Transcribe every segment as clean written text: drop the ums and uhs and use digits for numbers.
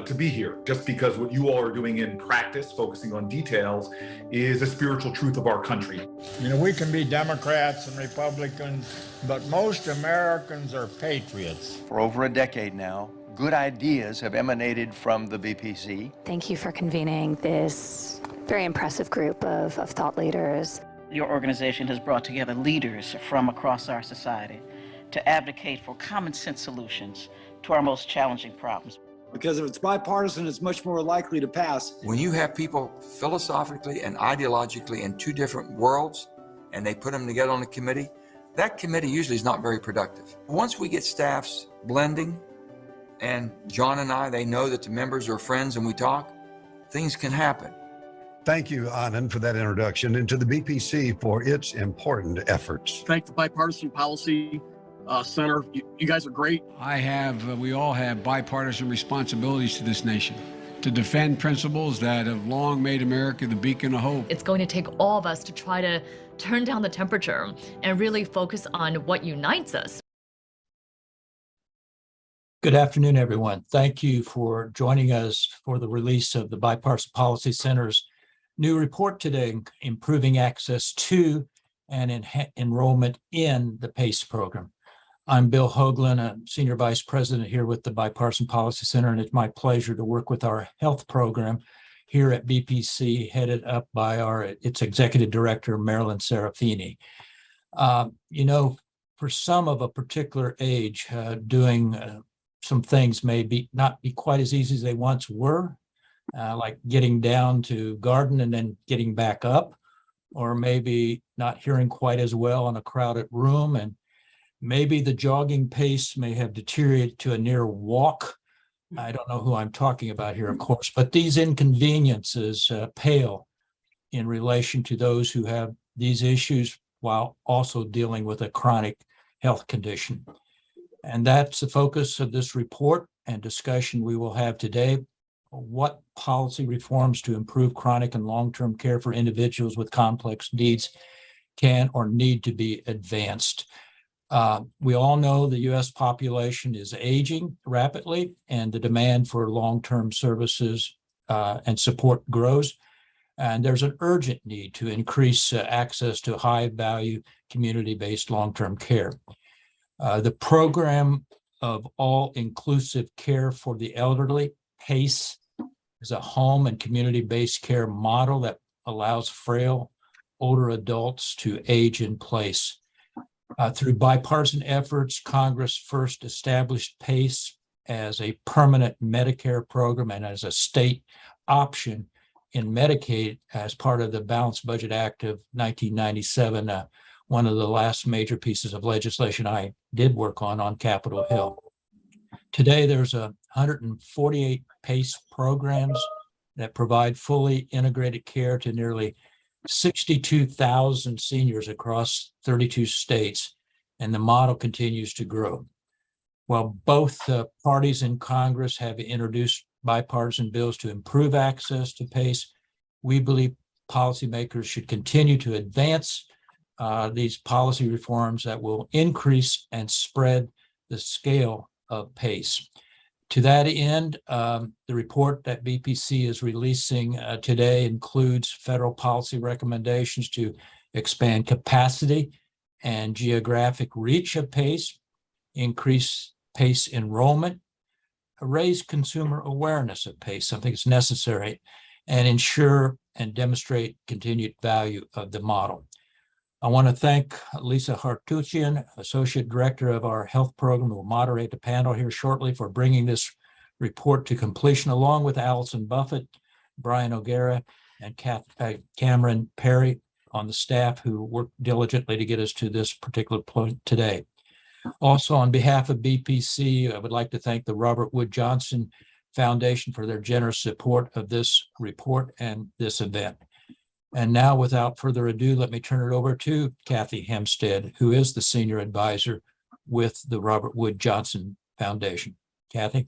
to be here, just because what you all are doing in practice, focusing on details, is a spiritual truth of our country. You know, we can be Democrats and Republicans, but most Americans are patriots. For over a decade now, good ideas have emanated from the BPC. Thank you for convening this very impressive group of thought leaders. Your organization has brought together leaders from across our society to advocate for common sense solutions to our most challenging problems. Because if it's bipartisan, it's much more likely to pass. When you have people philosophically and ideologically in two different worlds, and they put them together on a committee, that committee usually is not very productive. Once we get staffs blending, and John and I, they know that the members are friends and we talk, things can happen. Thank you, Anand, for that introduction, and to the BPC for its important efforts. Thank the Bipartisan Policy Center. You guys are great. We all have bipartisan responsibilities to this nation, to defend principles that have long made America the beacon of hope. It's going to take all of us to try to turn down the temperature and really focus on what unites us. Good afternoon, everyone. Thank you for joining us for the release of the Bipartisan Policy Center's new report today, Improving Access to and Enrollment in the PACE program. I'm Bill Hoagland, a Senior Vice President here with the Bipartisan Policy Center, and it's my pleasure to work with our health program here at BPC, headed up by its Executive Director, Marilyn Serafini. You know, for some of a particular age, doing some things may not be quite as easy as they once were, like getting down to garden and then getting back up, or maybe not hearing quite as well in a crowded room, and maybe the jogging pace may have deteriorated to a near walk. I don't know who I'm talking about here, of course, but these inconveniences pale in relation to those who have these issues while also dealing with a chronic health condition. And that's the focus of this report and discussion we will have today. What policy reforms to improve chronic and long-term care for individuals with complex needs can or need to be advanced? We all know the U.S. population is aging rapidly, and the demand for long-term services and support grows. And there's an urgent need to increase access to high-value, community-based long-term care. The program of all-inclusive care for the elderly, PACE, is a home and community-based care model that allows frail, older adults to age in place. Through bipartisan efforts, Congress first established PACE as a permanent Medicare program and as a state option in Medicaid as part of the Balanced Budget Act of 1997, one of the last major pieces of legislation I did work on Capitol Hill. Today, there's 148 PACE programs that provide fully integrated care to nearly 62,000 seniors across 32 states, and the model continues to grow. While both parties in Congress have introduced bipartisan bills to improve access to PACE, we believe policymakers should continue to advance these policy reforms that will increase and spread the scale of PACE. To that end, the report that BPC is releasing today includes federal policy recommendations to expand capacity and geographic reach of PACE, increase PACE enrollment, raise consumer awareness of PACE, something that's necessary, and ensure and demonstrate continued value of the model. I want to thank Lisa Hartouchian, Associate Director of our health program, who will moderate the panel here shortly, for bringing this report to completion, along with Allison Buffett, Brian O'Gara, and Cameron Perry on the staff who worked diligently to get us to this particular point today. Also, on behalf of BPC, I would like to thank the Robert Wood Johnson Foundation for their generous support of this report and this event. And now, without further ado, let me turn it over to Kathy Hempstead, who is the Senior Advisor with the Robert Wood Johnson Foundation. Kathy?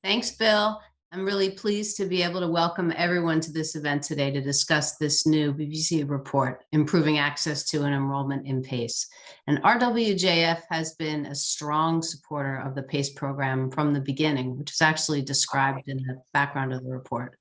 Thanks, Bill. I'm really pleased to be able to welcome everyone to this event today to discuss this new BBC report, Improving Access to and Enrollment in PACE. And RWJF has been a strong supporter of the PACE program from the beginning, which is actually described in the background of the report.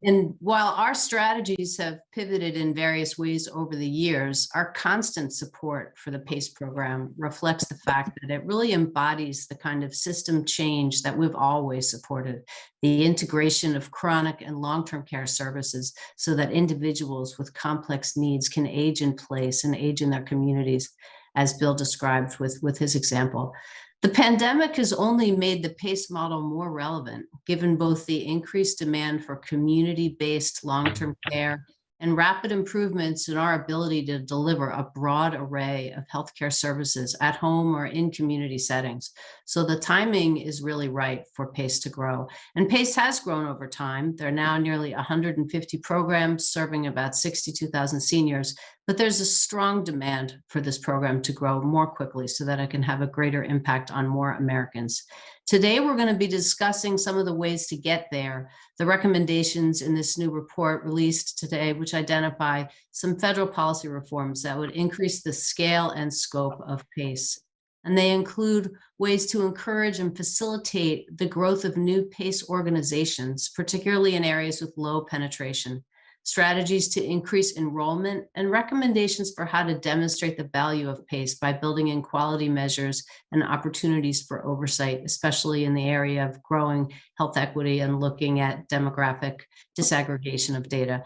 And while our strategies have pivoted in various ways over the years, our constant support for the PACE program reflects the fact that it really embodies the kind of system change that we've always supported, the integration of chronic and long-term care services so that individuals with complex needs can age in place and age in their communities, as Bill described with his example. The pandemic has only made the PACE model more relevant, given both the increased demand for community-based long-term care and rapid improvements in our ability to deliver a broad array of healthcare services at home or in community settings. So the timing is really right for PACE to grow. And PACE has grown over time. There are now nearly 150 programs serving about 62,000 seniors, but there's a strong demand for this program to grow more quickly so that it can have a greater impact on more Americans. Today, we're going to be discussing some of the ways to get there, the recommendations in this new report released today, which identify some federal policy reforms that would increase the scale and scope of PACE. And they include ways to encourage and facilitate the growth of new PACE organizations, particularly in areas with low penetration, strategies to increase enrollment, and recommendations for how to demonstrate the value of PACE by building in quality measures and opportunities for oversight, especially in the area of growing health equity and looking at demographic disaggregation of data.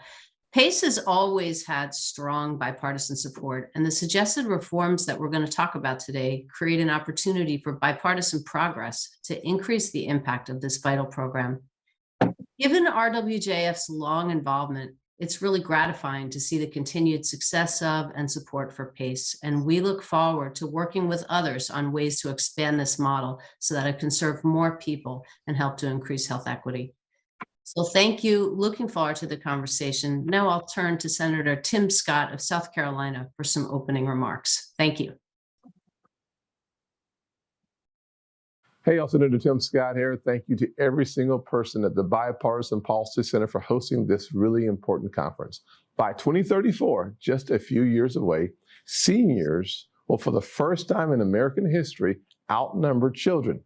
PACE has always had strong bipartisan support, and the suggested reforms that we're going to talk about today create an opportunity for bipartisan progress to increase the impact of this vital program. Given RWJF's long involvement, it's really gratifying to see the continued success of and support for PACE, and we look forward to working with others on ways to expand this model so that it can serve more people and help to increase health equity. So thank you. Looking forward to the conversation. Now I'll turn to Senator Tim Scott of South Carolina for some opening remarks. Thank you. Hey, y'all, Senator Tim Scott here. Thank you to every single person at the Bipartisan Policy Center for hosting this really important conference. By 2034, just a few years away, seniors will, for the first time in American history, outnumber children.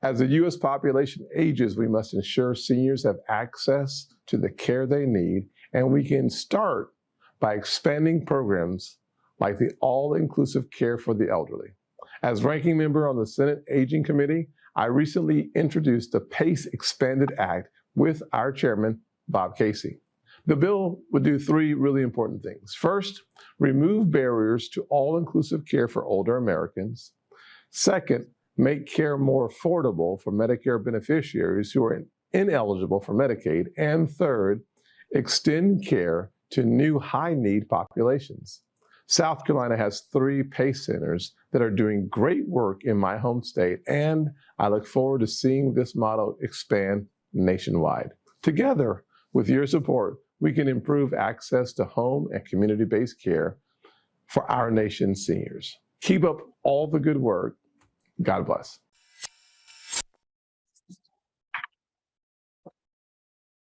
As the U.S. population ages, we must ensure seniors have access to the care they need, and we can start by expanding programs like the All-Inclusive Care for the Elderly. As ranking member on the Senate Aging Committee, I recently introduced the PACE Expanded Act with our chairman, Bob Casey. The bill would do three really important things. First, remove barriers to all-inclusive care for older Americans. Second, make care more affordable for Medicare beneficiaries who are ineligible for Medicaid. And third, extend care to new high-need populations. South Carolina has 3 PACE centers that are doing great work in my home state, and I look forward to seeing this model expand nationwide. Together, with your support, we can improve access to home and community-based care for our nation's seniors. Keep up all the good work. God bless.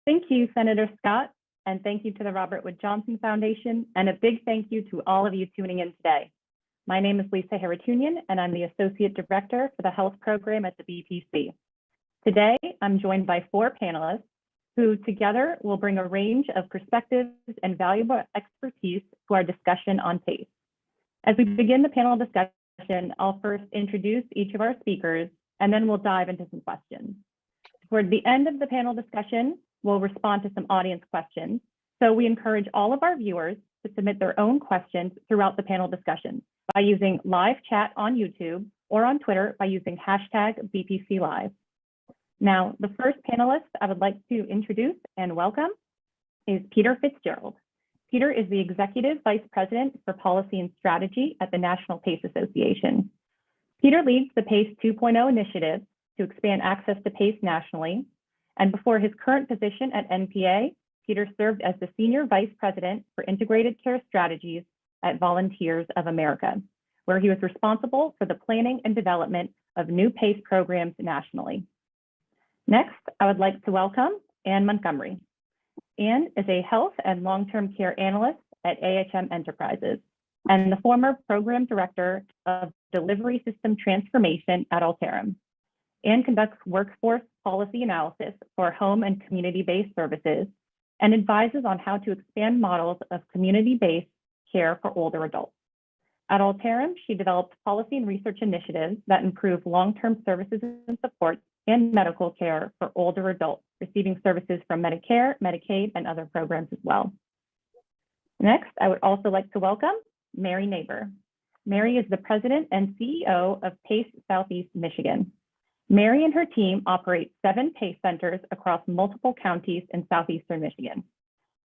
Thank you, Senator Scott. And thank you to the Robert Wood Johnson Foundation, and a big thank you to all of you tuning in today. My name is Lisa Haratunian, and I'm the Associate Director for the Health Program at the BPC. Today, I'm joined by 4 panelists who together will bring a range of perspectives and valuable expertise to our discussion on PACE. As we begin the panel discussion, I'll first introduce each of our speakers, and then we'll dive into some questions. Toward the end of the panel discussion, we'll respond to some audience questions. So we encourage all of our viewers to submit their own questions throughout the panel discussion by using live chat on YouTube or on Twitter by using #BPCLive. Now, the first panelist I would like to introduce and welcome is Peter Fitzgerald. Peter is the Executive Vice President for Policy and Strategy at the National PACE Association. Peter leads the PACE 2.0 initiative to expand access to PACE nationally. And before his current position at NPA, Peter served as the Senior Vice President for Integrated Care Strategies at Volunteers of America, where he was responsible for the planning and development of new PACE programs nationally. Next, I would like to welcome Ann Montgomery. Ann is a health and long-term care analyst at AHM Enterprises and the former program director of delivery system transformation at Alterum. Ann conducts workforce policy analysis for home and community-based services and advises on how to expand models of community-based care for older adults. At Alterum, she develops policy and research initiatives that improve long-term services and support and medical care for older adults receiving services from Medicare, Medicaid, and other programs as well. Next, I would also like to welcome Mary Neighbor. Mary is the president and CEO of PACE Southeast Michigan. Mary and her team operate 7 PACE centers across multiple counties in southeastern Michigan.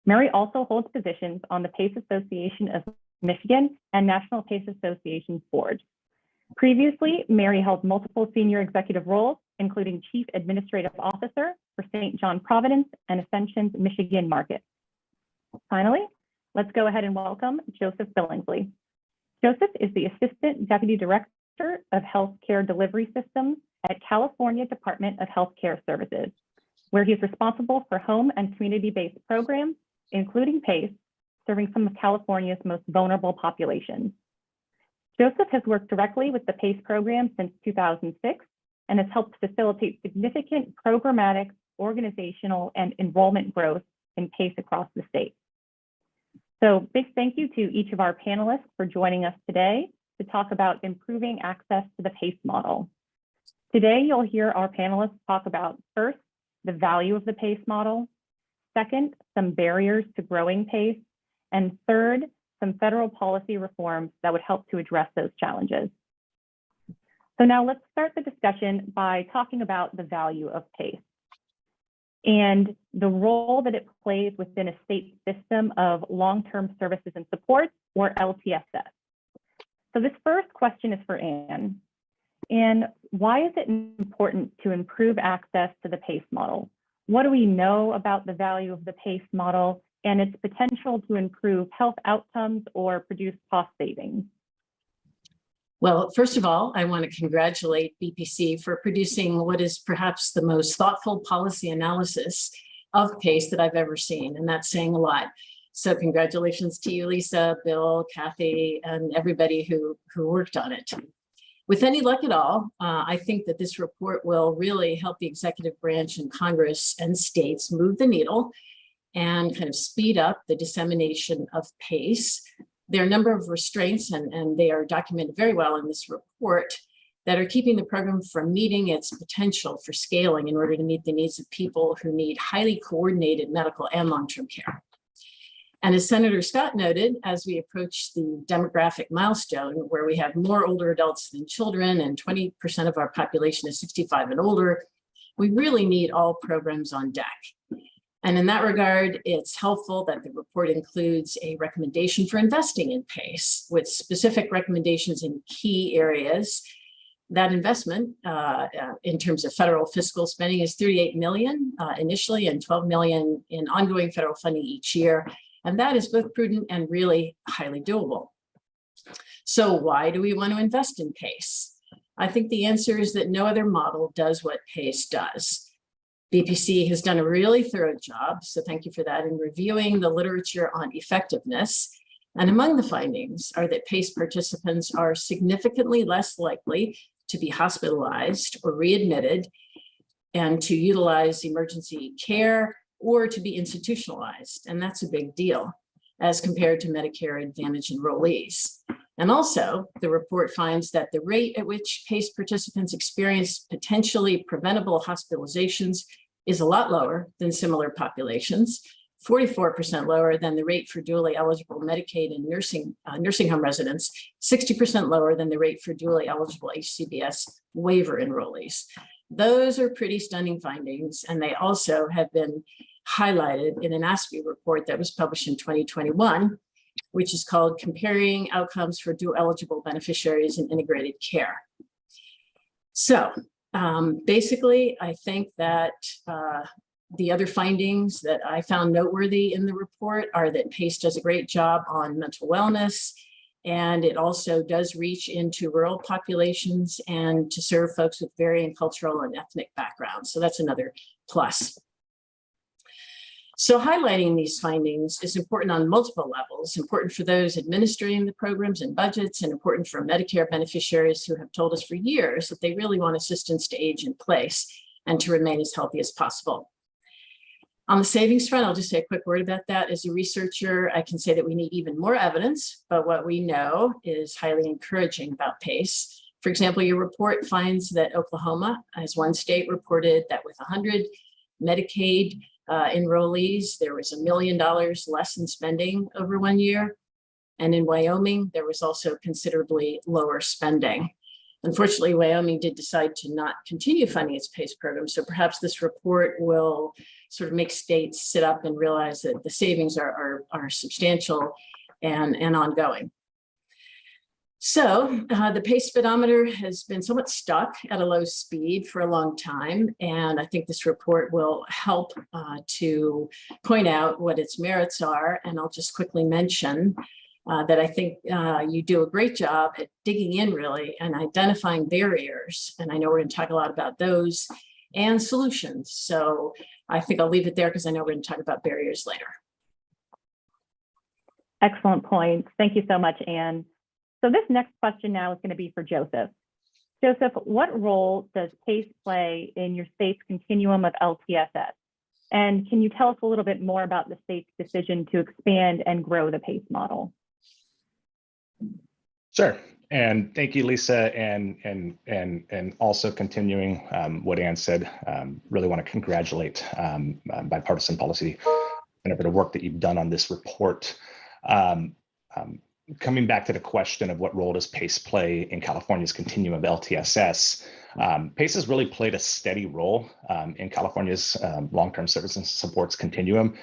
Mary also holds positions on the PACE Association of Michigan and National PACE Association Board. Previously, Mary held multiple senior executive roles, including Chief Administrative Officer for St. John Providence and Ascension's Michigan Market. Finally, let's go ahead and welcome Joseph Billingsley. Joseph is the Assistant Deputy Director of Healthcare Delivery Systems at California Department of Healthcare Services, where he is responsible for home and community-based programs, including PACE, serving some of California's most vulnerable populations. Joseph has worked directly with the PACE program since 2006 and has helped facilitate significant programmatic, organizational, and enrollment growth in PACE across the state. So big thank you to each of our panelists for joining us today to talk about improving access to the PACE model. Today, you'll hear our panelists talk about, first, the value of the PACE model, second, some barriers to growing PACE, and third, some federal policy reforms that would help to address those challenges. So now let's start the discussion by talking about the value of PACE and the role that it plays within a state system of long-term services and supports, or LTSS. So this first question is for Ann. Ann, why is it important to improve access to the PACE model? What do we know about the value of the PACE model and its potential to improve health outcomes or produce cost savings? Well, first of all, I want to congratulate BPC for producing what is perhaps the most thoughtful policy analysis of PACE that I've ever seen, and that's saying a lot. So congratulations to you, Lisa, Bill, Kathy, and everybody who worked on it. With any luck at all, I think that this report will really help the executive branch and Congress and states move the needle and kind of speed up the dissemination of PACE. There are a number of restraints, and they are documented very well in this report, that are keeping the program from meeting its potential for scaling in order to meet the needs of people who need highly coordinated medical and long-term care. And as Senator Scott noted, as we approach the demographic milestone where we have more older adults than children and 20% of our population is 65 and older, we really need all programs on deck. And in that regard, it's helpful that the report includes a recommendation for investing in PACE with specific recommendations in key areas. That investment in terms of federal fiscal spending is $38 million initially and $12 million in ongoing federal funding each year. And that is both prudent and really highly doable. So why do we want to invest in PACE? I think the answer is that no other model does what PACE does. BPC has done a really thorough job, so thank you for that, in reviewing the literature on effectiveness. And among the findings are that PACE participants are significantly less likely to be hospitalized or readmitted and to utilize emergency care or to be institutionalized. And that's a big deal as compared to Medicare Advantage enrollees. And also, the report finds that the rate at which PACE participants experience potentially preventable hospitalizations is a lot lower than similar populations, 44% lower than the rate for dually eligible Medicaid and nursing home residents, 60% lower than the rate for dually eligible HCBS waiver enrollees. Those are pretty stunning findings, and they also have been highlighted in an ASPE report that was published in 2021, which is called Comparing Outcomes for Dual Eligible Beneficiaries in Integrated Care. So basically, I think that the other findings that I found noteworthy in the report are that PACE does a great job on mental wellness, And it also does reach into rural populations and to serve folks with varying cultural and ethnic backgrounds. So that's another plus. So highlighting these findings is important on multiple levels, important for those administering the programs and budgets, and important for Medicare beneficiaries who have told us for years that they really want assistance to age in place and to remain as healthy as possible. On the savings front, I'll just say a quick word about that. As a researcher, I can say that we need even more evidence, but what we know is highly encouraging about PACE. For example, your report finds that Oklahoma, as one state, reported that with 100 Medicaid enrollees, there was $1 million less in spending over 1 year. And in Wyoming, there was also considerably lower spending. Unfortunately, Wyoming did decide to not continue funding its PACE program. So perhaps this report will sort of make states sit up and realize that the savings are substantial and ongoing. So the PACE speedometer has been somewhat stuck at a low speed for a long time. And I think this report will help to point out what its merits are. And I'll just quickly mention that I think you do a great job at digging in really and identifying barriers. And I know we're going to talk a lot about those and solutions. So I think I'll leave it there because I know we're going to talk about barriers later. Excellent points. Thank you so much, Anne. So this next question now is going to be for Joseph. Joseph, what role does PACE play in your state's continuum of LTSS? And can you tell us a little bit more about the state's decision to expand and grow the PACE model? Sure. And thank you, Lisa, and also continuing what Anne said, really want to congratulate Bipartisan Policy and for the work that you've done on this report. Coming back to the question of what role does PACE play in California's continuum of LTSS, PACE has really played a steady role in California's long-term services and supports continuum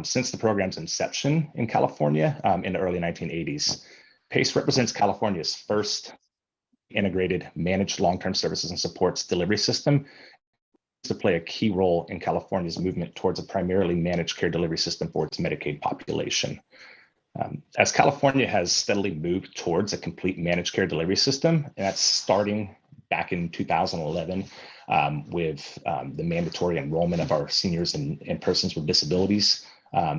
since the program's inception in California in the early 1980s. PACE represents California's first integrated managed long-term services and supports delivery system to play a key role in California's movement towards a primarily managed care delivery system for its Medicaid population. As California has steadily moved towards a complete managed care delivery system, and that's starting back in 2011 with the mandatory enrollment of our seniors and persons with disabilities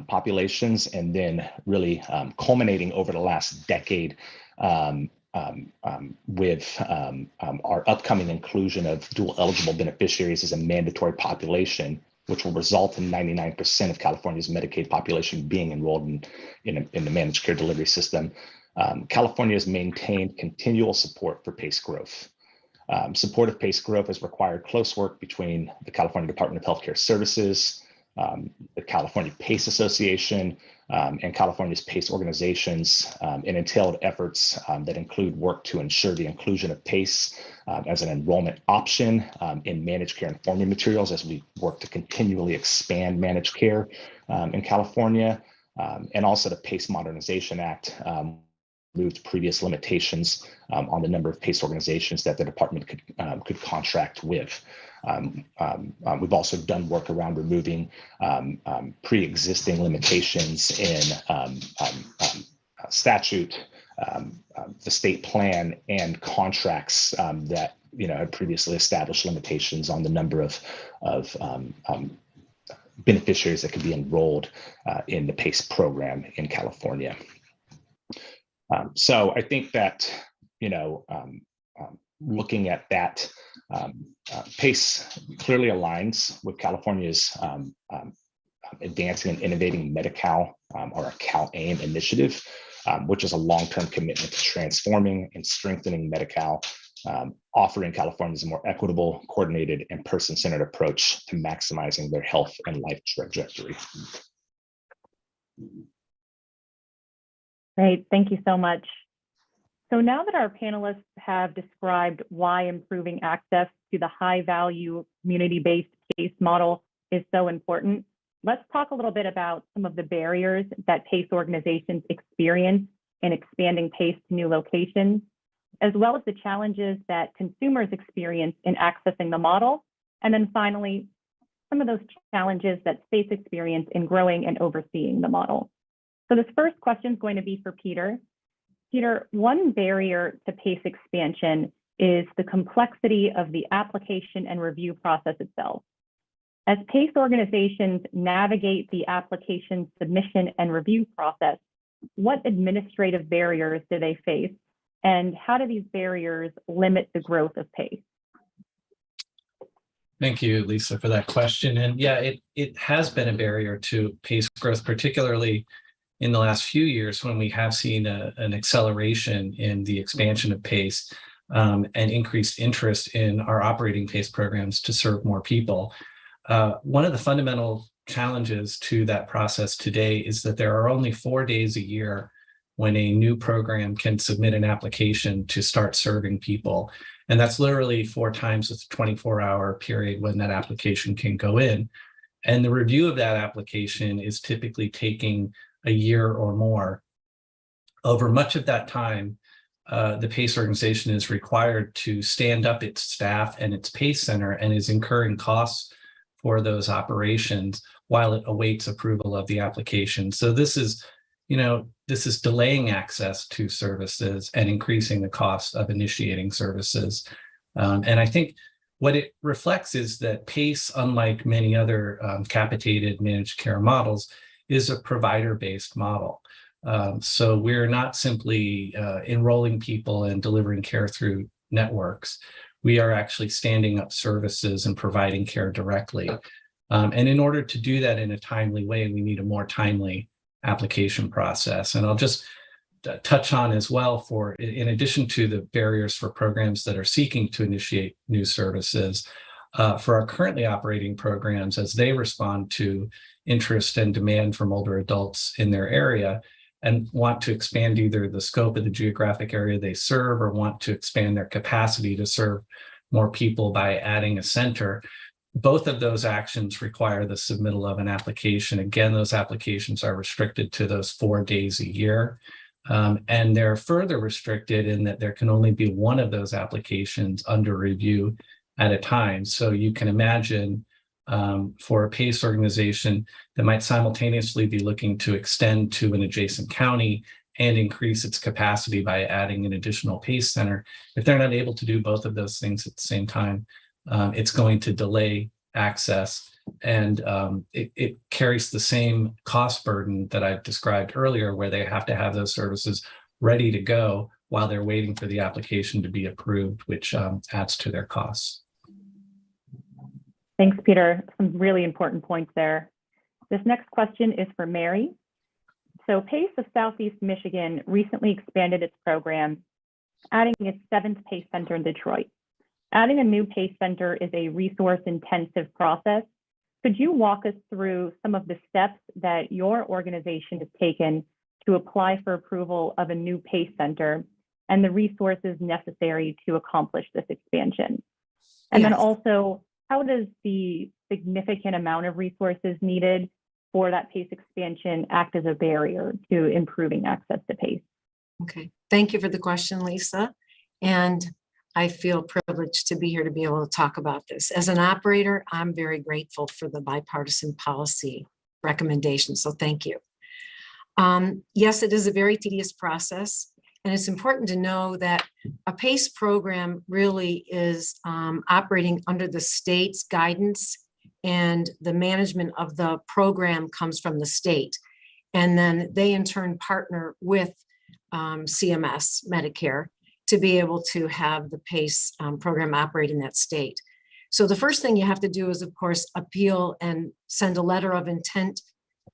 populations, and then really culminating over the last decade with our upcoming inclusion of dual eligible beneficiaries as a mandatory population, which will result in 99% of California's Medicaid population being enrolled in the managed care delivery system. California has maintained continual support for PACE growth. Support of PACE growth has required close work between the California Department of Healthcare Services, the California PACE Association, and California's PACE organizations, and entailed efforts that include work to ensure the inclusion of PACE as an enrollment option in managed care and formula materials as we work to continually expand managed care in California, and also the PACE Modernization Act removed previous limitations on the number of PACE organizations that the department could contract with. We've also done work around removing pre-existing limitations in statute, the state plan, and contracts that had previously established limitations on the number of beneficiaries that could be enrolled in the PACE program in California. So I think that looking at that, PACE clearly aligns with California's Advancing and Innovating Medi-Cal, or a CalAIM initiative, which is a long-term commitment to transforming and strengthening Medi-Cal, offering Californians a more equitable, coordinated, and person-centered approach to maximizing their health and life trajectory. Great, thank you so much. So now that our panelists have described why improving access to the high-value community-based PACE model is so important, let's talk a little bit about some of the barriers that PACE organizations experience in expanding PACE to new locations, as well as the challenges that consumers experience in accessing the model, and then finally, some of those challenges that states experience in growing and overseeing the model. So this first question is going to be for Peter. Peter, one barrier to PACE expansion is the complexity of the application and review process itself. As PACE organizations navigate the application submission and review process, what administrative barriers do they face, and how do these barriers limit the growth of PACE? Thank you, Lisa, for that question. And yeah, it has been a barrier to PACE growth, particularly in the last few years when we have seen an acceleration in the expansion of PACE and increased interest in our operating PACE programs to serve more people. One of the fundamental challenges to that process today is that there are only 4 days a year when a new program can submit an application to start serving people. And that's literally 4 times the 24-hour period when that application can go in. And the review of that application is typically taking a year or more. Over much of that time, the PACE organization is required to stand up its staff and its PACE center and is incurring costs for those operations while it awaits approval of the application. So this is delaying access to services and increasing the cost of initiating services. And I think what it reflects is that PACE, unlike many other capitated managed care models, is a provider-based model. So we're not simply enrolling people and delivering care through networks. We are actually standing up services and providing care directly. And in order to do that in a timely way, we need a more timely application process. And I'll just touch on as well, in addition to the barriers for programs that are seeking to initiate new services, for our currently operating programs, as they respond to interest and demand from older adults in their area and want to expand either the scope of the geographic area they serve or want to expand their capacity to serve more people by adding a center, both of those actions require the submittal of an application. Again, those applications are restricted to those 4 days a year. And they're further restricted in that there can only be one of those applications under review at a time. So you can imagine for a PACE organization that might simultaneously be looking to extend to an adjacent county and increase its capacity by adding an additional PACE center, if they're not able to do both of those things at the same time, it's going to delay access, and it carries the same cost burden that I've described earlier, where they have to have those services ready to go while they're waiting for the application to be approved, which adds to their costs. Thanks, Peter. Some really important points there. This next question is for Mary. So PACE of Southeast Michigan recently expanded its program, adding its 7th PACE center in Detroit. Adding a new PACE center is a resource-intensive process. Could you walk us through some of the steps that your organization has taken to apply for approval of a new PACE center and the resources necessary to accomplish this expansion? And then also, how does the significant amount of resources needed for that PACE expansion act as a barrier to improving access to PACE? Okay, thank you for the question, Lisa. And I feel privileged to be here to be able to talk about this. As an operator, I'm very grateful for the bipartisan policy recommendations, so thank you. Yes, it is a very tedious process, and it's important to know that a PACE program really is operating under the state's guidance, and the management of the program comes from the state. And then they in turn partner with CMS, Medicare, to be able to have the PACE program operate in that state. So the first thing you have to do is, of course, appeal and send a letter of intent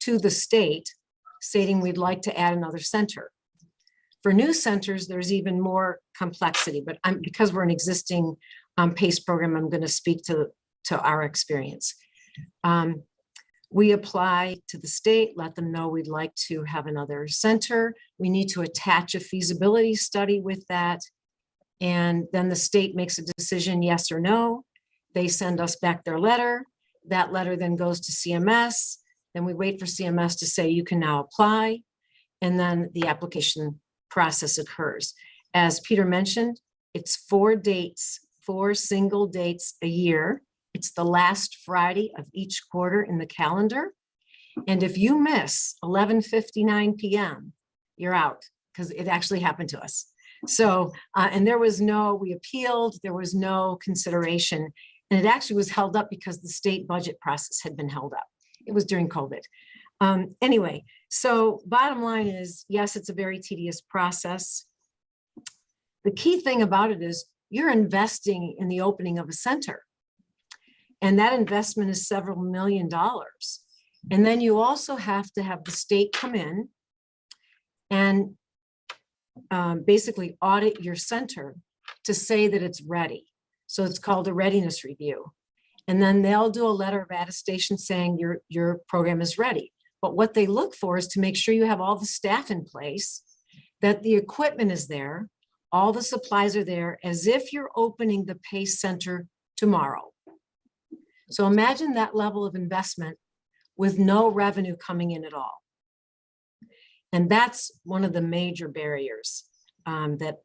to the state stating we'd like to add another center. For new centers, there's even more complexity, but because we're an existing PACE program, I'm going to speak to our experience. We apply to the state, let them know we'd like to have another center. We need to attach a feasibility study with that. And then the state makes a decision, yes or no. They send us back their letter. That letter then goes to CMS. Then we wait for CMS to say you can now apply. And then the application process occurs. As Peter mentioned, it's 4 dates, 4 single dates a year. It's the last Friday of each quarter in the calendar. And if you miss 11:59 p.m., you're out. because it actually happened to us. So, and we appealed, there was no consideration. And it actually was held up because the state budget process had been held up. It was during COVID. Anyway, so bottom line is, yes, it's a very tedious process. The key thing about it is you're investing in the opening of a center. And that investment is several $1 million. And then you also have to have the state come in and basically audit your center to say that it's ready. So it's called a readiness review. And then they'll do a letter of attestation saying your program is ready. But what they look for is to make sure you have all the staff in place, that the equipment is there, all the supplies are there, as if you're opening the PACE Center tomorrow. So imagine that level of investment with no revenue coming in at all. And that's one of the major barriers that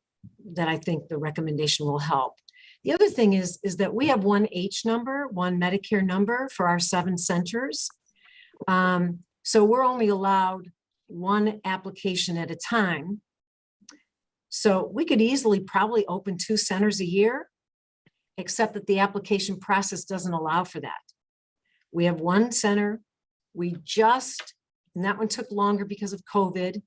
I think the recommendation will help. The other thing is that we have one Medicare number for our 7 centers. So we're only allowed one application at a time. So we could easily probably open 2 centers a year, except that the application process doesn't allow for that. We have 1 center. And that one took longer because of COVID.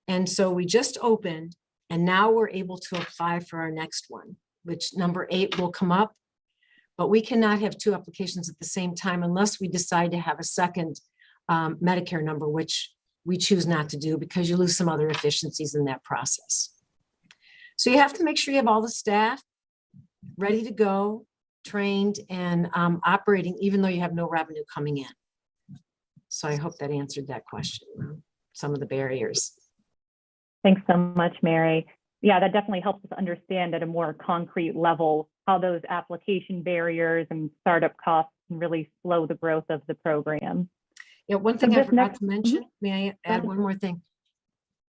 And so we just opened, and now we're able to apply for our next one, which number 8 will come up. But we cannot have 2 applications at the same time unless we decide to have a second Medicare number, which we choose not to do because you lose some other efficiencies in that process. So you have to make sure you have all the staff ready to go, trained, and operating, even though you have no revenue coming in. So I hope that answered that question, some of the barriers. Thanks so much, Mary. Yeah, that definitely helps us understand at a more concrete level how those application barriers and startup costs can really slow the growth of the program. Yeah, one thing I forgot to mention, may I add one more thing?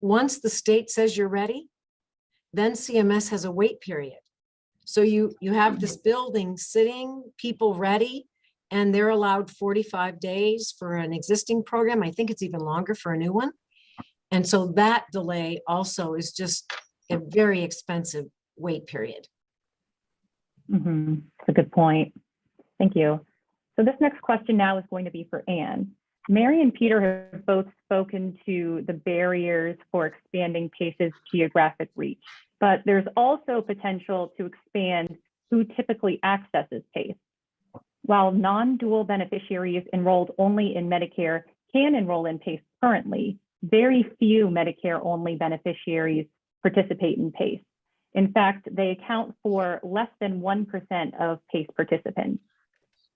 Once the state says you're ready, then CMS has a wait period. So you have this building sitting, people ready, and they're allowed 45 days for an existing program. I think it's even longer for a new one. And so that delay also is just a very expensive wait period. That's a good point. Thank you. So this next question now is going to be for Anne. Mary and Peter have both spoken to the barriers for expanding PACE's geographic reach, but there's also potential to expand who typically accesses PACE. While non-dual beneficiaries enrolled only in Medicare can enroll in PACE currently, very few Medicare-only beneficiaries participate in PACE. In fact, they account for less than 1% of PACE participants.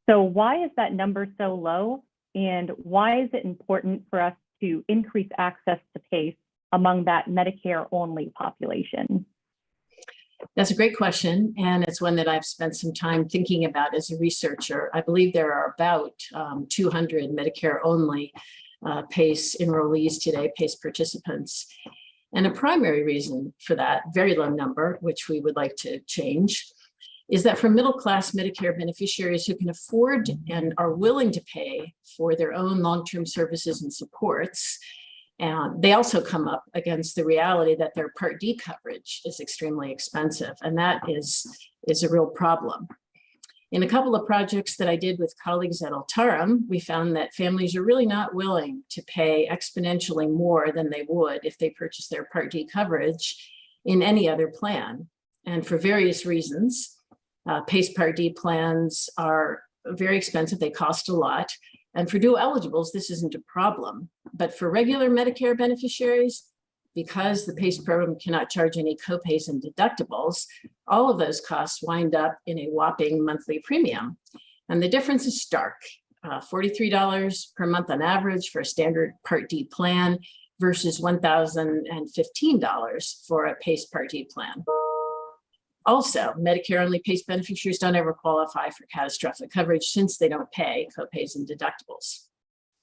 So why is that number so low? And why is it important for us to increase access to PACE among that Medicare-only population? That's a great question, and it's one that I've spent some time thinking about as a researcher. I believe there are about 200 Medicare-only PACE enrollees today, PACE participants. And a primary reason for that very low number, which we would like to change, is that for middle-class Medicare beneficiaries who can afford and are willing to pay for their own long-term services and supports, and they also come up against the reality that their Part D coverage is extremely expensive, and that is a real problem. In a couple of projects that I did with colleagues at Ltss, we found that families are really not willing to pay exponentially more than they would if they purchased their Part D coverage in any other plan. And for various reasons, PACE Part D plans are very expensive, they cost a lot. And for dual eligibles, this isn't a problem. But for regular Medicare beneficiaries, because the PACE program cannot charge any copays and deductibles, all of those costs wind up in a whopping monthly premium. And the difference is stark, $43 per month on average for a standard Part D plan versus $1,015 for a PACE Part D plan. Also, Medicare-only PACE beneficiaries don't ever qualify for catastrophic coverage since they don't pay copays and deductibles.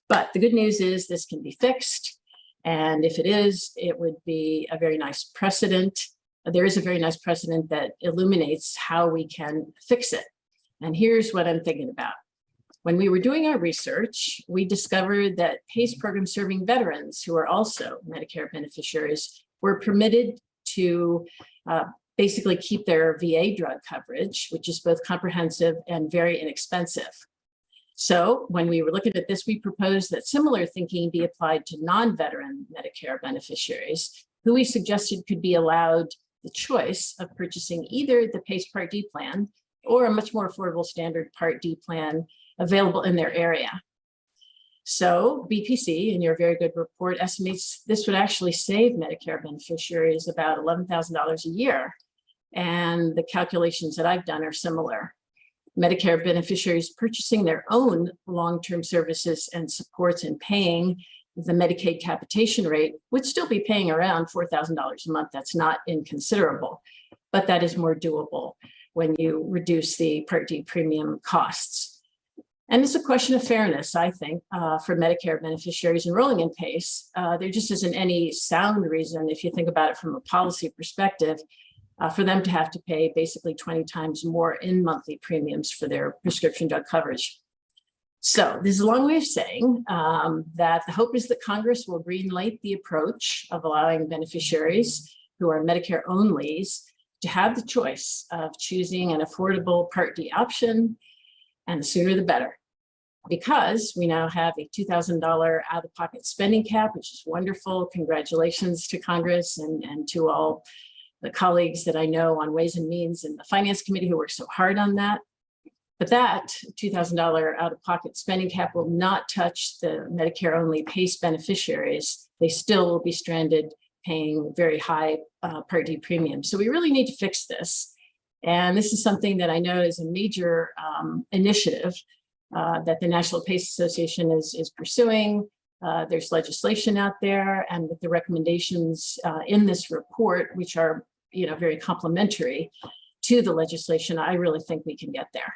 But the good news is this can be fixed. And if it is, it would be a very nice precedent. There is a very nice precedent that illuminates how we can fix it. And here's what I'm thinking about. When we were doing our research, we discovered that PACE programs serving veterans who are also Medicare beneficiaries were permitted to basically keep their VA drug coverage, which is both comprehensive and very inexpensive. So when we were looking at this, we proposed that similar thinking be applied to non-veteran Medicare beneficiaries, who we suggested could be allowed the choice of purchasing either the PACE Part D plan or a much more affordable standard Part D plan available in their area. So BPC, in your very good report, estimates this would actually save Medicare beneficiaries about $11,000 a year. And the calculations that I've done are similar. Medicare beneficiaries purchasing their own long-term services and supports and paying the Medicaid capitation rate would still be paying around $4,000 a month. That's not inconsiderable, but that is more doable when you reduce the Part D premium costs. And it's a question of fairness, I think, for Medicare beneficiaries enrolling in PACE. There just isn't any sound reason, if you think about it from a policy perspective, for them to have to pay basically 20 times more in monthly premiums for their prescription drug coverage. So this is a long way of saying that the hope is that Congress will greenlight the approach of allowing beneficiaries who are Medicare onlys to have the choice of choosing an affordable Part D option, and the sooner the better. Because we now have a $2,000 out-of-pocket spending cap, which is wonderful. Congratulations to Congress and to all the colleagues that I know on Ways and Means and the Finance Committee who worked so hard on that. But that $2,000 out-of-pocket spending cap will not touch the Medicare-only PACE beneficiaries. They still will be stranded paying very high Part D premiums. So we really need to fix this. And this is something that I know is a major initiative that the National PACE Association is pursuing. There's legislation out there, and with the recommendations in this report, which are very complementary to the legislation, I really think we can get there.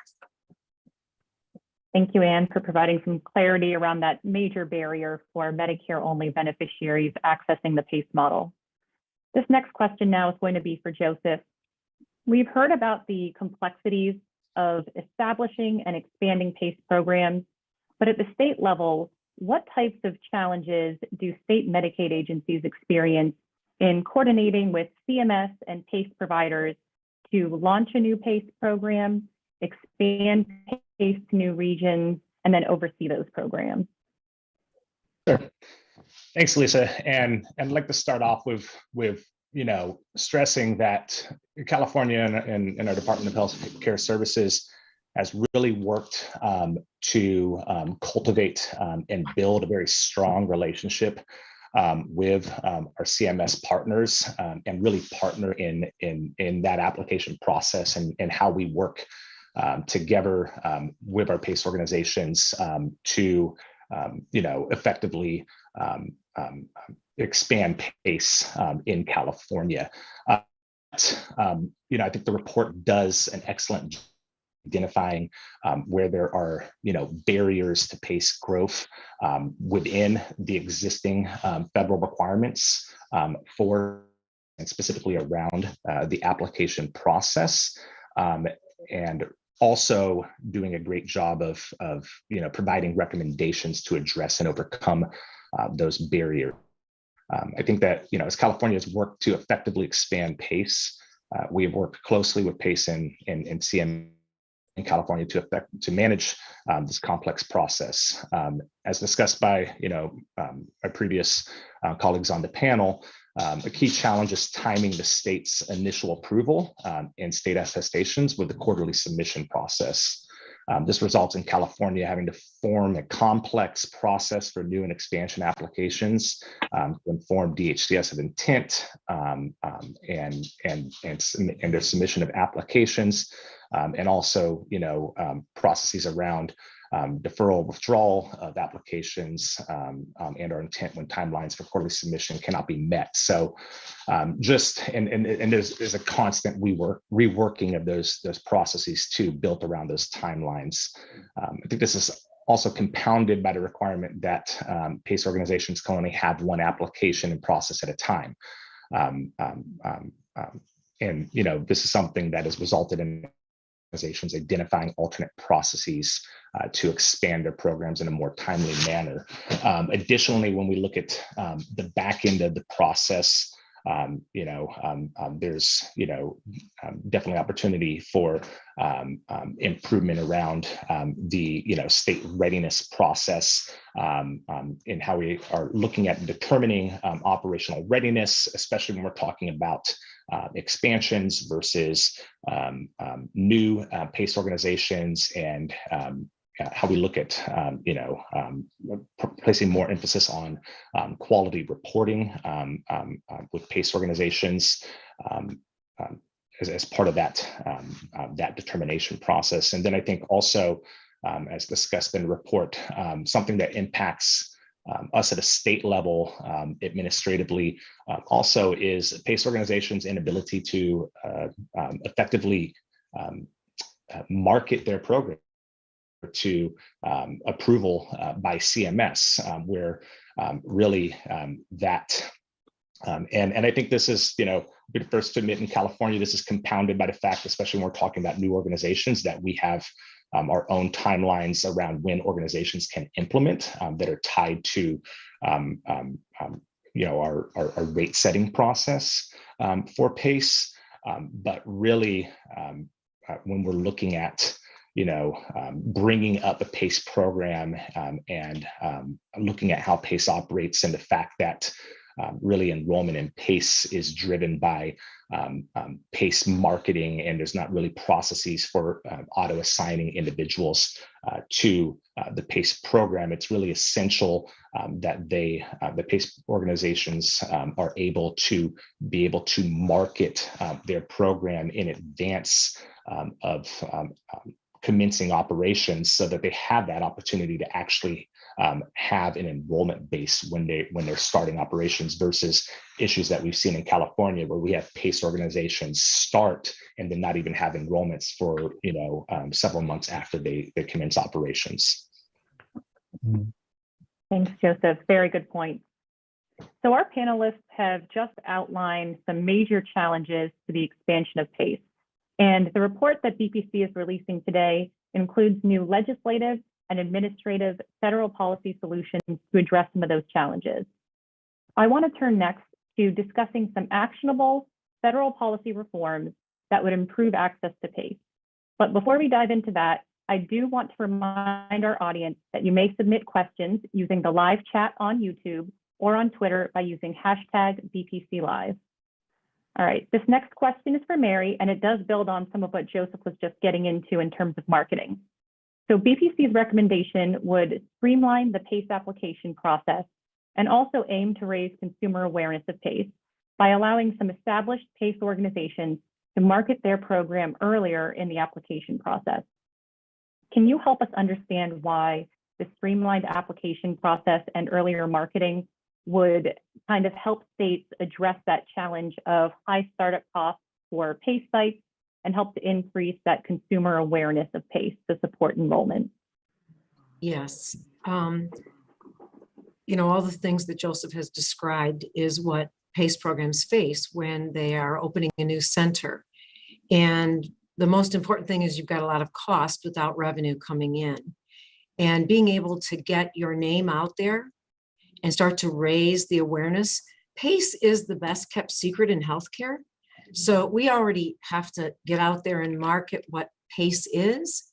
Thank you, Anne, for providing some clarity around that major barrier for Medicare-only beneficiaries accessing the PACE model. This next question now is going to be for Joseph. We've heard about the complexities of establishing and expanding PACE programs, but at the state level, what types of challenges do state Medicaid agencies experience in coordinating with CMS and PACE providers to launch a new PACE program, expand PACE to new regions, and then oversee those programs? Sure. Thanks, Lisa. And I'd like to start off with stressing that California and our Department of Health Care Services has really worked to cultivate and build a very strong relationship with our CMS partners and really partner in that application process and how we work together with our PACE organizations to effectively expand PACE in California. I think the report does an excellent job identifying where there are barriers to PACE growth within the existing federal requirements for and specifically around the application process, and also doing a great job of providing recommendations to address and overcome those barriers. I think that as California has worked to effectively expand PACE, we have worked closely with PACE and CMS in California to manage this complex process. As discussed by our previous colleagues on the panel, a key challenge is timing the state's initial approval and state attestations with the quarterly submission process. This results in California having to form a complex process for new and expansion applications to inform DHCS of intent and their submission of applications, and also processes around deferral, withdrawal of applications, and our intent when timelines for quarterly submission cannot be met. So there's a constant reworking of those processes too, built around those timelines. I think this is also compounded by the requirement that PACE organizations can only have one application and process at a time. This is something that has resulted in organizations identifying alternate processes to expand their programs in a more timely manner. Additionally, when we look at the back end of the process, there's definitely opportunity for improvement around the state readiness process in how we are looking at determining operational readiness, especially when we're talking about expansions versus new PACE organizations, and how we look at placing more emphasis on quality reporting with PACE organizations as part of that that determination process. And then I think also, as discussed in the report, something that impacts us at a state level administratively also is PACE organizations' inability to effectively market their program to approval by CMS, where really that, and I think this is, first to admit in California, this is compounded by the fact, especially when we're talking about new organizations, that we have our own timelines around when organizations can implement that are tied to our rate setting process for PACE. But really, when we're looking at bringing up a PACE program and looking at how PACE operates, and the fact that really enrollment in PACE is driven by PACE marketing, and there's not really processes for auto assigning individuals to the PACE program. It's really essential that the PACE organizations are able to market their program in advance of commencing operations, so that they have that opportunity to actually have an enrollment base when they're starting operations, versus issues that we've seen in California, where we have PACE organizations start and then not even have enrollments for several months after they commence operations. Thanks, Joseph. Very good point. So our panelists have just outlined some major challenges to the expansion of PACE. And the report that BPC is releasing today includes new legislative and administrative federal policy solutions to address some of those challenges. I want to turn next to discussing some actionable federal policy reforms that would improve access to PACE. But before we dive into that, I do want to remind our audience that you may submit questions using the live chat on YouTube or on Twitter by using #BPCLive. All right, this next question is for Mary, and it does build on some of what Joseph was just getting into in terms of marketing. So BPC's recommendation would streamline the PACE application process and also aim to raise consumer awareness of PACE by allowing some established PACE organizations to market their program earlier in the application process. Can you help us understand why the streamlined application process and earlier marketing would kind of help states address that challenge of high startup costs for PACE sites and help to increase that consumer awareness of PACE to support enrollment? Yes. All the things that Joseph has described is what PACE programs face when they are opening a new center. And the most important thing is you've got a lot of cost without revenue coming in. And being able to get your name out there and start to raise the awareness. PACE is the best kept secret in healthcare. So we already have to get out there and market what PACE is.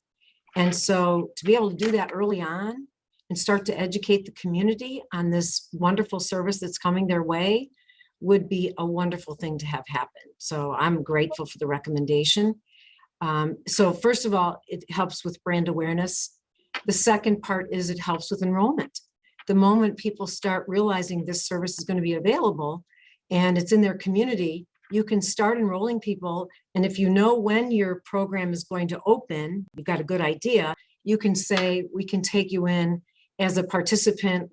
And so to be able to do that early on and start to educate the community on this wonderful service that's coming their way would be a wonderful thing to have happen. So I'm grateful for the recommendation. So first of all, it helps with brand awareness. The second part is it helps with enrollment. The moment people start realizing this service is going to be available and it's in their community, you can start enrolling people. And if you know when your program is going to open, you've got a good idea, you can say, we can take you in as a participant,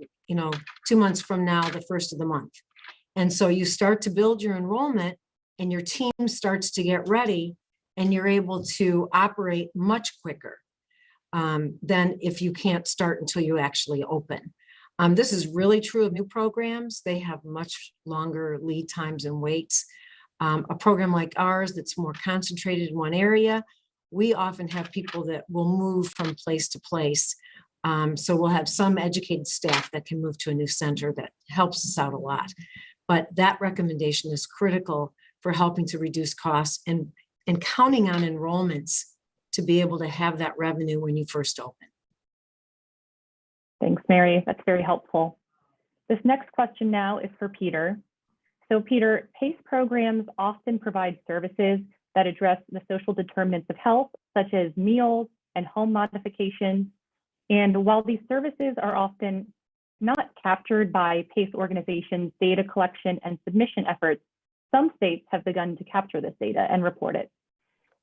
2 months from now, the first of the month. And so you start to build your enrollment and your team starts to get ready and you're able to operate much quicker than if you can't start until you actually open. This is really true of new programs. They have much longer lead times and waits. A program like ours that's more concentrated in one area, we often have people that will move from place to place. So we'll have some educated staff that can move to a new center that helps us out a lot. but that recommendation is critical for helping to reduce costs and counting on enrollments to be able to have that revenue when you first open. Thanks, Mary. That's very helpful. This next question now is for Peter. So Peter, PACE programs often provide services that address the social determinants of health, such as meals and home modifications. And while these services are often not captured by PACE organizations' data collection and submission efforts, some states have begun to capture this data and report it.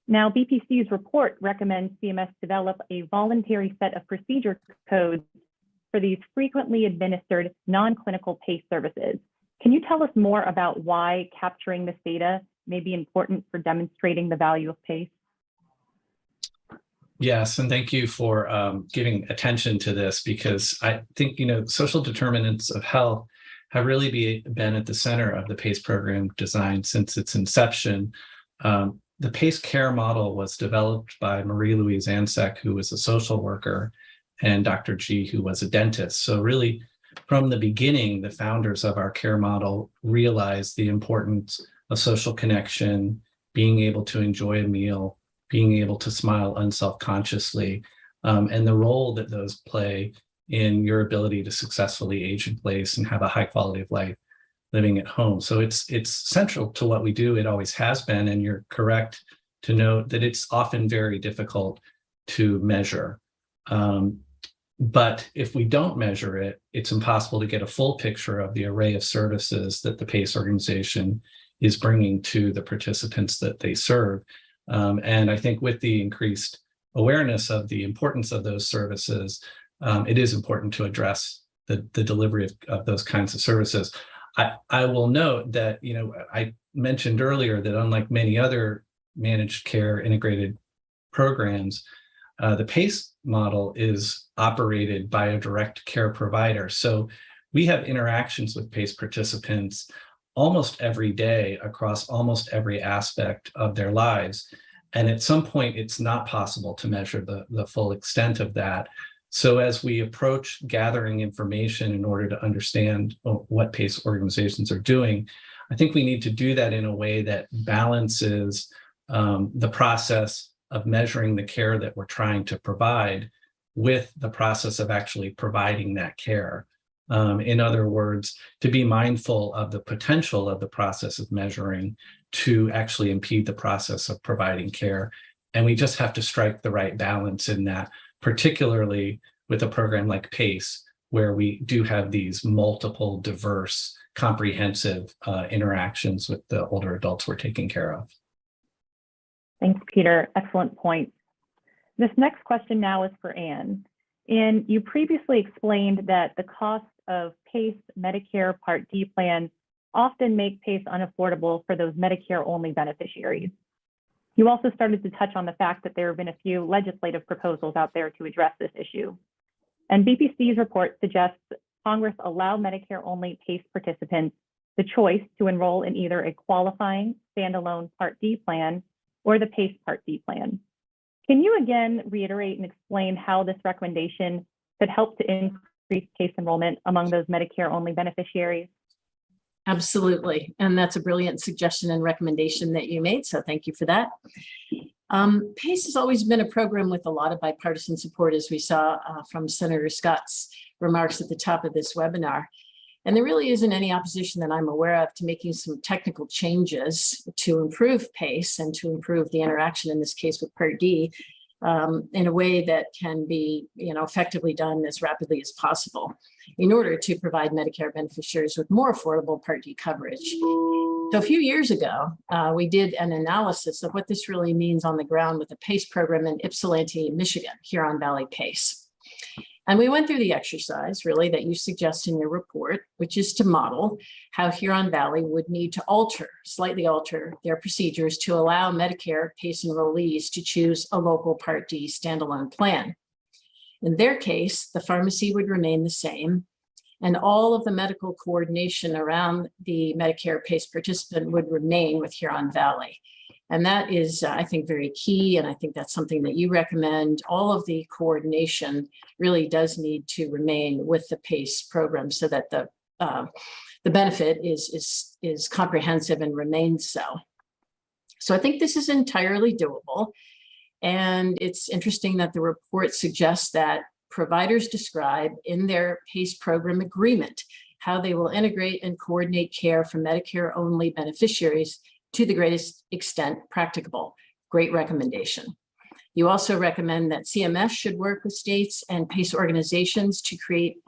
Now, BPC's report recommends CMS develop a voluntary set of procedure codes for these frequently administered non-clinical PACE services. Can you tell us more about why capturing this data may be important for demonstrating the value of PACE? Yes, and thank you for giving attention to this, because I think, social determinants of health have really been at the center of the PACE program design since its inception. The PACE care model was developed by Marie-Louise Ansek, who was a social worker, and Dr. G, who was a dentist. So really, from the beginning, the founders of our care model realized the importance of social connection, being able to enjoy a meal, being able to smile unselfconsciously, and the role that those play in your ability to successfully age in place and have a high quality of life living at home. So it's central to what we do. It always has been, and you're correct to note that it's often very difficult to measure. But if we don't measure it, it's impossible to get a full picture of the array of services that the PACE organization is bringing to the participants that they serve. And I think with the increased awareness of the importance of those services, it is important to address the delivery of those kinds of services. I will note that, I mentioned earlier that unlike many other managed care integrated programs, the PACE model is operated by a direct care provider. So we have interactions with PACE participants almost every day across almost every aspect of their lives. And at some point, it's not possible to measure the full extent of that. So as we approach gathering information in order to understand what PACE organizations are doing, I think we need to do that in a way that balances the process of measuring the care that we're trying to provide with the process of actually providing that care. In other words, to be mindful of the potential of the process of measuring to actually impede the process of providing care. And we just have to strike the right balance in that, particularly with a program like PACE, where we do have these multiple, diverse, comprehensive interactions with the older adults we're taking care of. Thanks, Peter. Excellent point. This next question now is for Anne. Anne, you previously explained that the cost of PACE Medicare Part D plans often make PACE unaffordable for those Medicare-only beneficiaries. You also started to touch on the fact that there have been a few legislative proposals out there to address this issue. And BPC's report suggests Congress allow Medicare-only PACE participants the choice to enroll in either a qualifying standalone Part D plan or the PACE Part D plan. Can you again reiterate and explain how this recommendation could help to increase PACE enrollment among those Medicare-only beneficiaries? Absolutely. And that's a brilliant suggestion and recommendation that you made. So thank you for that. PACE has always been a program with a lot of bipartisan support, as we saw from Senator Scott's remarks at the top of this webinar. And there really isn't any opposition that I'm aware of to making some technical changes to improve PACE and to improve the interaction, in this case with Part D, in a way that can be effectively done as rapidly as possible in order to provide Medicare beneficiaries with more affordable Part D coverage. So a few years ago, we did an analysis of what this really means on the ground with the PACE program in Ypsilanti, Michigan, Huron Valley PACE. And we went through the exercise really that you suggest in your report, which is to model how Huron Valley would need to slightly alter their procedures to allow Medicare PACE enrollees to choose a local Part D standalone plan. In their case, the pharmacy would remain the same, and all of the medical coordination around the Medicare PACE participant would remain with Huron Valley. And that is, I think, very key. And I think that's something that you recommend. All of the coordination really does need to remain with the PACE program so that the the benefit is comprehensive and remains so. So I think this is entirely doable. And it's interesting that the report suggests that providers describe in their PACE program agreement how they will integrate and coordinate care for Medicare-only beneficiaries to the greatest extent practicable. Great recommendation. You also recommend that CMS should work with states and PACE organizations to create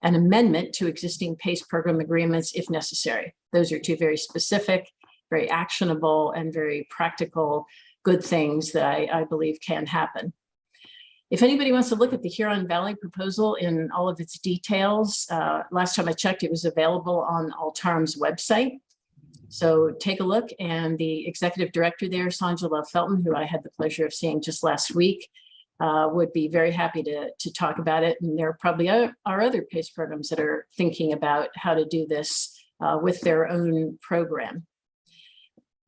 an amendment to existing PACE program agreements if necessary. Those are two very specific, very actionable, and very practical good things that I believe can happen. If anybody wants to look at the Huron Valley proposal in all of its details, last time I checked, it was available on Altarm's website. So take a look, and the executive director there, Sonja Love Felton, who I had the pleasure of seeing just last week, would be very happy to talk about it. And there probably are other PACE programs that are thinking about how to do this with their own program.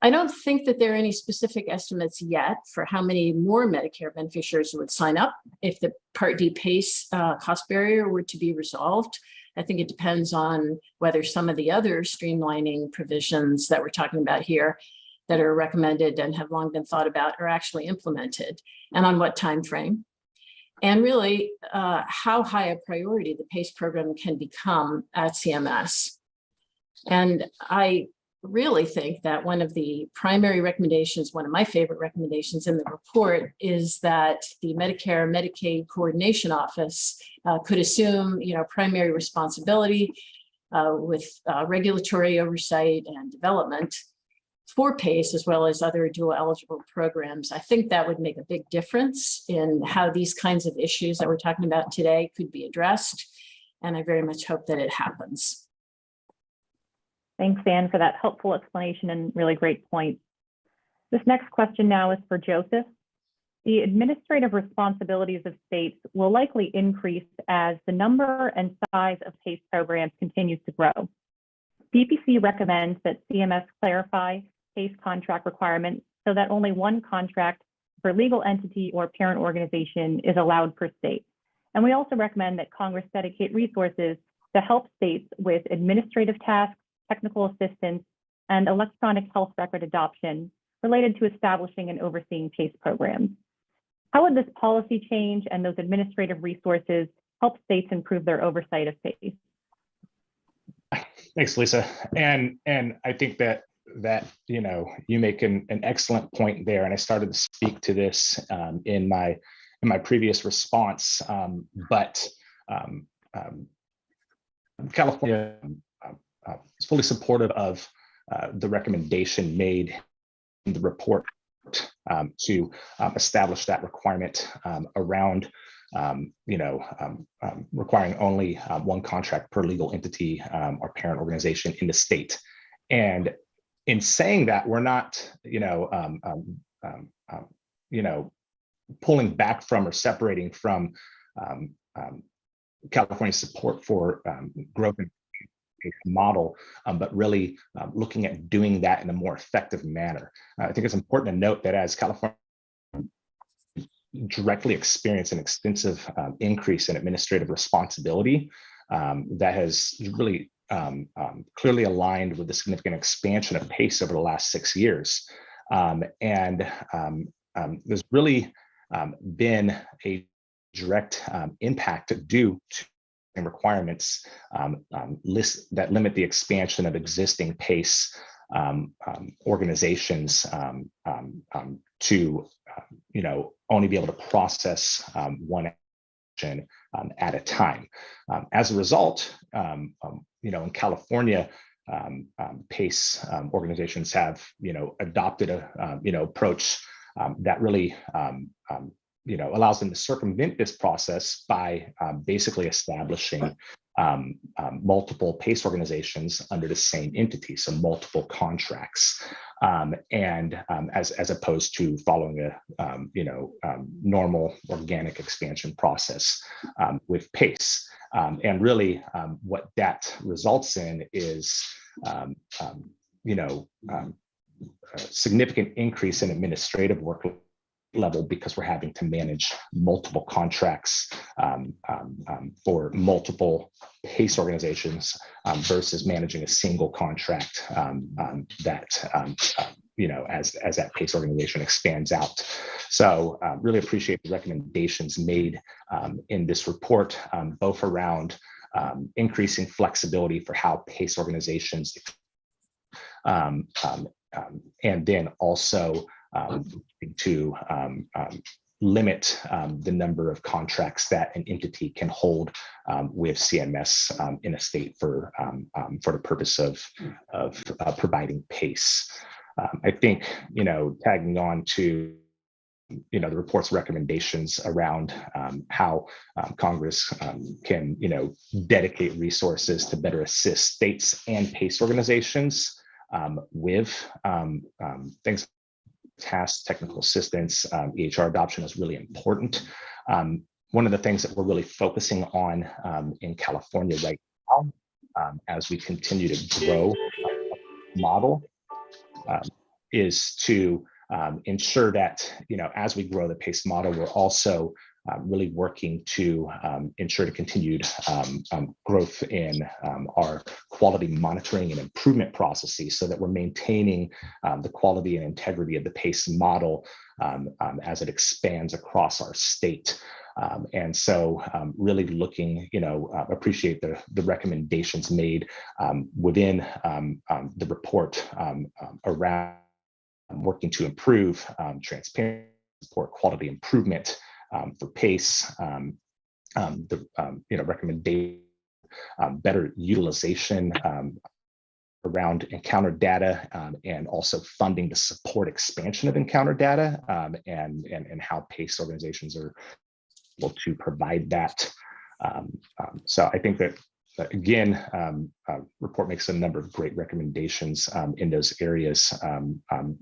I don't think that there are any specific estimates yet for how many more Medicare beneficiaries would sign up if the Part D PACE cost barrier were to be resolved. I think it depends on whether some of the other streamlining provisions that we're talking about here that are recommended and have long been thought about are actually implemented, and on what time frame. And really, how high a priority the PACE program can become at CMS. And I really think that one of the primary recommendations, one of my favorite recommendations in the report, is that the Medicare Medicaid Coordination Office could assume, primary responsibility with regulatory oversight and development for PACE, as well as other dual eligible programs. I think that would make a big difference in how these kinds of issues that we're talking about today could be addressed. And I very much hope that it happens. Thanks, Anne, for that helpful explanation and really great point. This next question now is for Joseph. The administrative responsibilities of states will likely increase as the number and size of PACE programs continues to grow. BPC recommends that CMS clarify PACE contract requirements so that only one contract per legal entity or parent organization is allowed per state. And we also recommend that Congress dedicate resources to help states with administrative tasks, technical assistance, and electronic health record adoption related to establishing and overseeing PACE programs. How would this policy change and those administrative resources help states improve their oversight of PACE? Thanks, Lisa. And I think that you make an excellent point there. And I started to speak to this in my previous response, but California is fully supportive of the recommendation made in the report to establish that requirement around requiring only one contract per legal entity or parent organization in the state. And in saying that, we're not pulling back from or separating from California's support for growth and model, but really looking at doing that in a more effective manner. I think it's important to note that as California directly experienced an extensive increase in administrative responsibility that has really clearly aligned with the significant expansion of PACE over the last 6 years. There's really been a direct impact due to requirements that limit the expansion of existing PACE organizations to only be able to process one action at a time. As a result, in California, PACE organizations have adopted a approach that really allows them to circumvent this process by basically establishing multiple PACE organizations under the same entity, so multiple contracts, as opposed to following a normal organic expansion process with PACE. And really, what that results in is a significant increase in administrative workload level because we're having to manage multiple contracts for multiple PACE organizations versus managing a single contract as that PACE organization expands out. So really appreciate the recommendations made in this report, both around increasing flexibility for how PACE organizations and then also to limit the number of contracts that an entity can hold with CMS in a state for the purpose of providing PACE. I think, tagging on to the report's recommendations around how Congress can dedicate resources to better assist states and PACE organizations with things, tasks, technical assistance, EHR adoption is really important. One of the things that we're really focusing on in California right now, as we continue to grow model, is to ensure that, as we grow the PACE model, we're also really working to ensure the continued growth in our quality monitoring and improvement processes so that we're maintaining the quality and integrity of the PACE model as it expands across our state. And so really looking, appreciate the recommendations made within the report around working to improve transparency, support quality improvement for PACE, recommendation, better utilization around encounter data and also funding to support expansion of encounter data and how PACE organizations are able to provide that. So I think that, again, report makes a number of great recommendations in those areas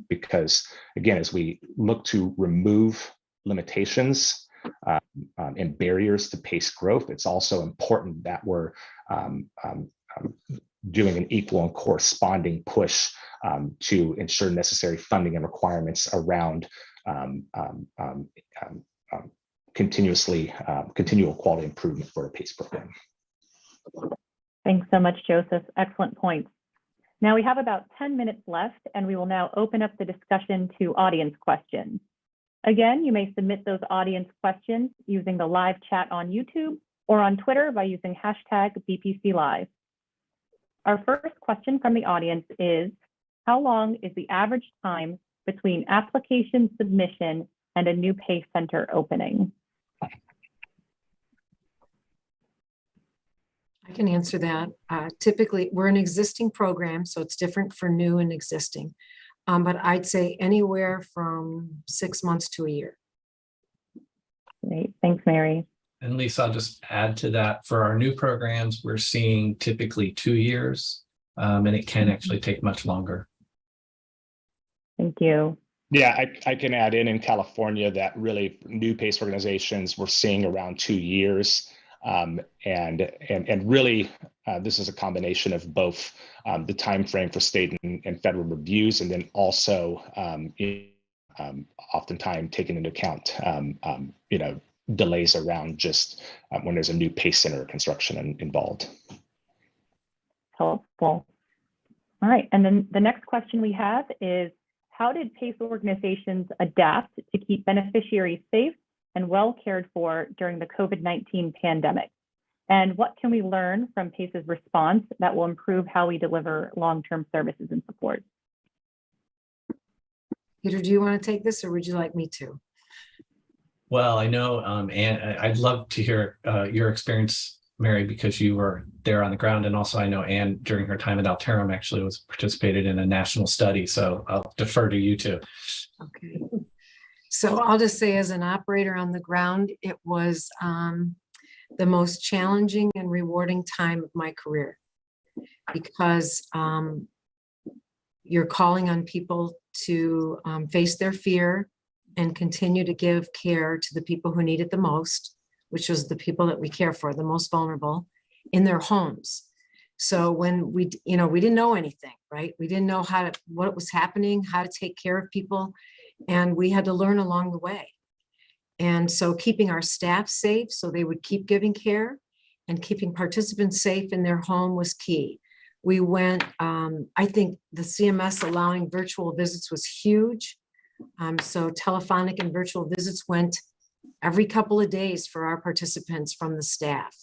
because, again, as we look to remove limitations and barriers to PACE growth, it's also important that we're doing an equal and corresponding push to ensure necessary funding and requirements around continual quality improvement for the PACE program. Thanks so much, Joseph. Excellent points. Now we have about 10 minutes left, and we will now open up the discussion to audience questions. Again, you may submit those audience questions using the live chat on YouTube or on Twitter by using hashtag BPCLive. Our first question from the audience is, how long is the average time between application submission and a new PACE center opening? I can answer that. Typically, we're an existing program, so it's different for new and existing. But I'd say anywhere from 6 months to a year. Great. Thanks, Mary. And Lisa, I'll just add to that. For our new programs, we're seeing typically 2 years, and it can actually take much longer. Thank you. Yeah, I can add in California that really new PACE organizations we're seeing around 2 years. And really, this is a combination of both the time frame for state and federal reviews, and then also oftentimes taking into account delays around just when there's a new PACE center construction involved. Helpful. All right, and then the next question we have is, how did PACE organizations adapt to keep beneficiaries safe and well cared for during the COVID-19 pandemic? And what can we learn from PACE's response that will improve how we deliver long-term services and support? Peter, do you want to take this, or would you like me to? Well, I know, and I'd love to hear your experience, Mary, because you were there on the ground. And also I know Anne, during her time at Alterum, actually was participated in a national study. So I'll defer to you too. Okay. So I'll just say, as an operator on the ground, it was the most challenging and rewarding time of my career, because you're calling on people to face their fear and continue to give care to the people who need it the most, which was the people that we care for, the most vulnerable, in their homes. So when we didn't know anything, right? We didn't know what was happening, how to take care of people. And we had to learn along the way. And so keeping our staff safe so they would keep giving care and keeping participants safe in their home was key. We went, I think the CMS allowing virtual visits was huge. So telephonic and virtual visits went every couple of days for our participants from the staff.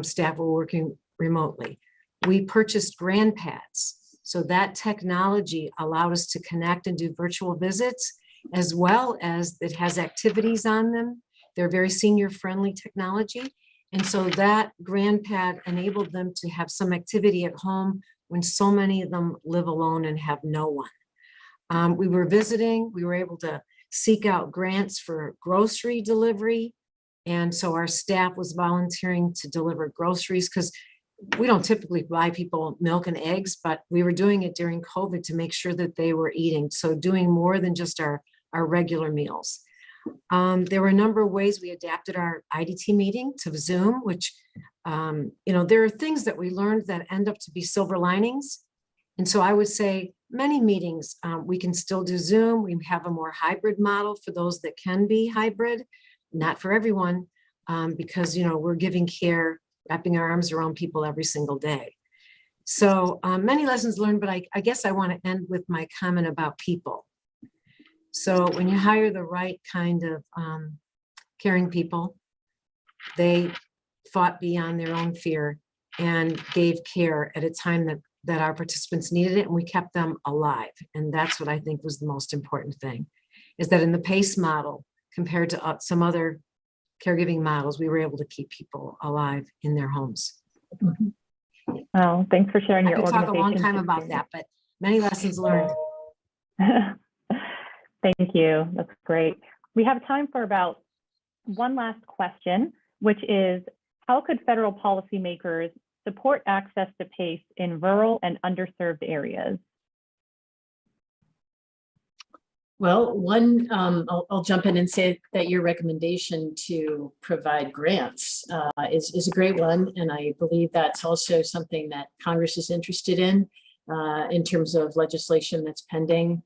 Staff were working remotely. We purchased grant pads. So that technology allowed us to connect and do virtual visits, as well as it has activities on them. They're very senior friendly technology. And so that grant pad enabled them to have some activity at home when so many of them live alone and have no one. We were visiting, we were able to seek out grants for grocery delivery. And so our staff was volunteering to deliver groceries because we don't typically buy people milk and eggs, but we were doing it during COVID to make sure that they were eating. So doing more than just our regular meals. There were a number of ways we adapted our IDT meeting to Zoom, which, there are things that we learned that end up to be silver linings. And so I would say many meetings, we can still do Zoom. We have a more hybrid model for those that can be hybrid, not for everyone, because, we're giving care, wrapping our arms around people every single day. So many lessons learned, but I guess I want to end with my comment about people. So when you hire the right kind of caring people, they fought beyond their own fear and gave care at a time that our participants needed it, and we kept them alive. And that's what I think was the most important thing, is that in the PACE model, compared to some other caregiving models, we were able to keep people alive in their homes. Oh, thanks for sharing your organization. I could talk a long time about that, but many lessons learned. Thank you. That's great. We have time for about one last question, which is, how could federal policymakers support access to PACE in rural and underserved areas? Well, I'll jump in and say that your recommendation to provide grants is a great one. And I believe that's also something that Congress is interested in terms of legislation that's pending.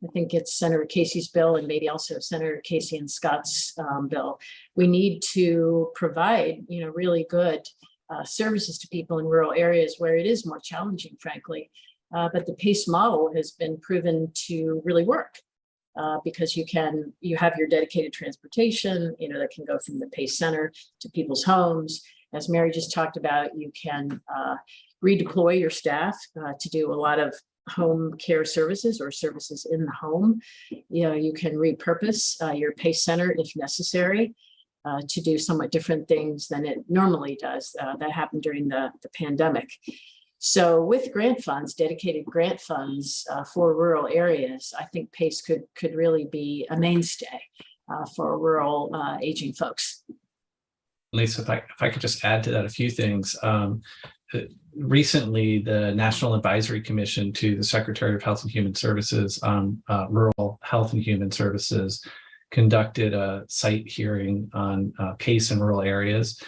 I think it's Senator Casey's bill and maybe also Senator Casey and Scott's bill. We need to provide, really good services to people in rural areas where it is more challenging, frankly. But the PACE model has been proven to really work because you have your dedicated transportation, that can go from the PACE center to people's homes. As Mary just talked about, you can redeploy your staff to do a lot of home care services or services in the home. You can repurpose your PACE center if necessary to do somewhat different things than it normally does. That happened during the pandemic. So with grant funds, dedicated grant funds for rural areas, I think PACE could really be a mainstay for rural aging folks. Lisa, if I could just add to that a few things. Recently, the National Advisory Commission to the Secretary of Health and Human Services on Rural Health and Human Services conducted a site hearing on PACE in rural areas.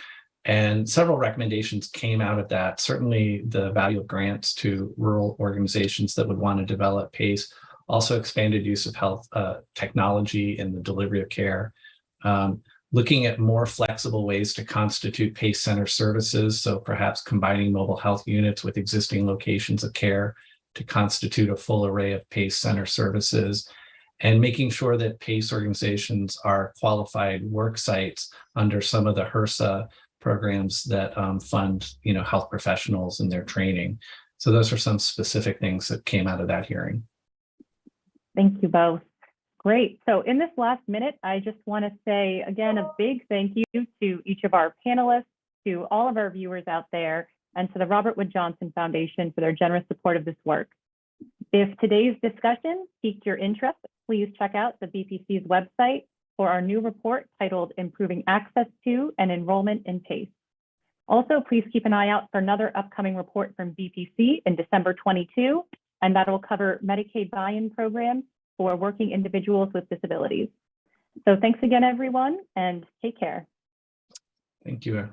And several recommendations came out of that. Certainly the value of grants to rural organizations that would want to develop PACE, also expanded use of health technology in the delivery of care. Looking at more flexible ways to constitute PACE center services. So perhaps combining mobile health units with existing locations of care to constitute a full array of PACE center services, and making sure that PACE organizations are qualified work sites under some of the HRSA programs that fund, health professionals and their training. So those are some specific things that came out of that hearing. Thank you both. Great. So in this last minute, I just want to say, again, a big thank you to each of our panelists, to all of our viewers out there, and to the Robert Wood Johnson Foundation for their generous support of this work. If today's discussion piqued your interest, please check out the BPC's website for our new report titled Improving Access to and Enrollment in PACE. Also, please keep an eye out for another upcoming report from BPC in December 22, and that will cover Medicaid buy-in programs for working individuals with disabilities. So thanks again, everyone, and take care. Thank you.